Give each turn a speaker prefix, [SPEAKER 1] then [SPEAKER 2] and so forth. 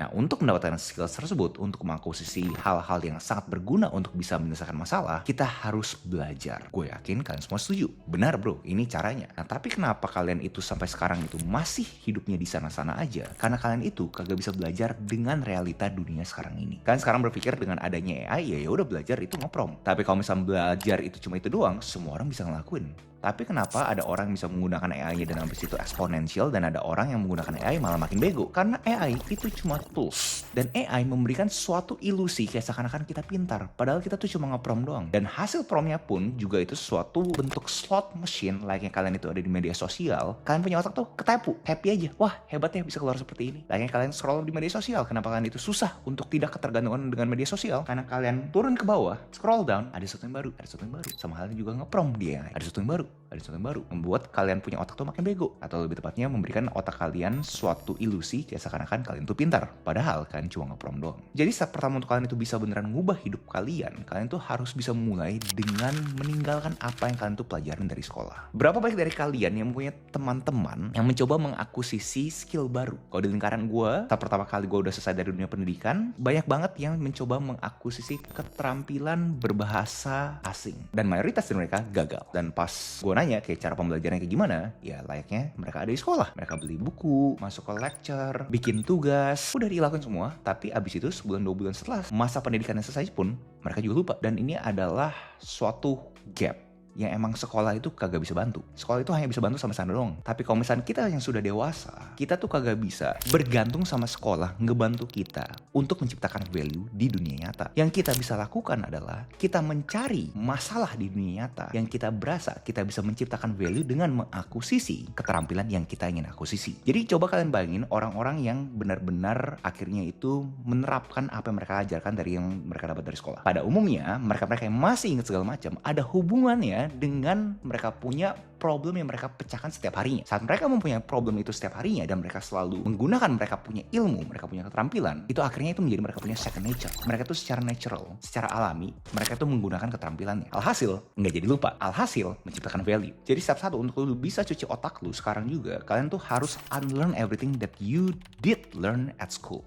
[SPEAKER 1] Nah, untuk mendapatkan skills tersebut, untuk mengakuisisi hal-hal yang sangat berguna untuk bisa menyelesaikan masalah, kita harus belajar. Gue yakin kalian semua setuju. Benar bro, ini caranya. Nah, tapi kenapa kalian itu sampai sekarang itu masih hidupnya di sana-sana aja? Karena kalian itu kagak bisa belajar dengan realita dunia sekarang ini. Kalian sekarang berpikir dengan adanya AI, ya udah belajar itu ngeprom. Tapi kalau misalnya belajar itu cuma itu doang, semua orang bisa ngelakuin. Tapi kenapa ada orang yang bisa menggunakan AI-nya dan habis itu eksponensial dan ada orang yang menggunakan AI malah makin bego? Karena AI itu cuma tools. Dan AI memberikan suatu ilusi kayak seakan-akan kita pintar. Padahal kita tuh cuma nge-prompt doang. Dan hasil promptnya pun juga itu suatu bentuk slot machine like yang kalian itu ada di media sosial. Kalian punya otak tuh ketepu, happy aja. Wah hebat ya bisa keluar seperti ini. Like yang kalian scroll di media sosial. Kenapa kalian itu susah untuk tidak ketergantungan dengan media sosial? Karena kalian turun ke bawah, scroll down, ada sesuatu yang baru, ada sesuatu yang baru. Sama halnya juga nge-prompt dia, ada sesuatu yang baru. Ada sesuatu yang baru, membuat kalian punya otak tuh makin bego, atau lebih tepatnya memberikan otak kalian suatu ilusi kayak seakan-akan kalian tuh pintar, padahal kalian cuma nge-prompt doang. Jadi step pertama untuk kalian itu bisa beneran ngubah hidup kalian tuh harus bisa mulai dengan meninggalkan apa yang kalian tuh pelajarin dari sekolah. Berapa banyak dari kalian yang punya teman-teman yang mencoba mengakuisisi skill baru? Kalau di lingkaran gue, saat pertama kali gue udah selesai dari dunia pendidikan, banyak banget yang mencoba mengakuisisi keterampilan berbahasa asing, dan mayoritas dari mereka gagal. Dan pas gue nanya kayak cara pembelajarannya kayak gimana, ya layaknya mereka ada di sekolah. Mereka beli buku, masuk ke lecture, bikin tugas, udah dilakukan semua. Tapi abis itu sebulan 2 bulan setelah masa pendidikannya selesai pun mereka juga lupa. Dan ini adalah suatu gap yang emang sekolah itu kagak bisa bantu. Sekolah itu hanya bisa bantu sampai sana doang. Tapi kalau misalnya kita yang sudah dewasa, kita tuh kagak bisa bergantung sama sekolah ngebantu kita untuk menciptakan value di dunia nyata. Yang kita bisa lakukan adalah kita mencari masalah di dunia nyata yang kita berasa kita bisa menciptakan value dengan mengakuisisi keterampilan yang kita ingin akuisisi. Jadi coba kalian bayangin orang-orang yang benar-benar akhirnya itu menerapkan apa yang mereka ajarkan dari yang mereka dapat dari sekolah. Pada umumnya, mereka-mereka yang masih ingat segala macam ada hubungannya dengan mereka punya problem yang mereka pecahkan setiap harinya. Saat mereka mempunyai problem itu setiap harinya dan mereka selalu menggunakan mereka punya ilmu, mereka punya keterampilan, itu akhirnya itu menjadi mereka punya second nature. Mereka tuh secara natural, secara alami, mereka tuh menggunakan keterampilannya. Alhasil, nggak jadi lupa. Alhasil, menciptakan value. Jadi step satu untuk lu bisa cuci otak lu sekarang juga, kalian tuh harus unlearn everything that you did learn at school.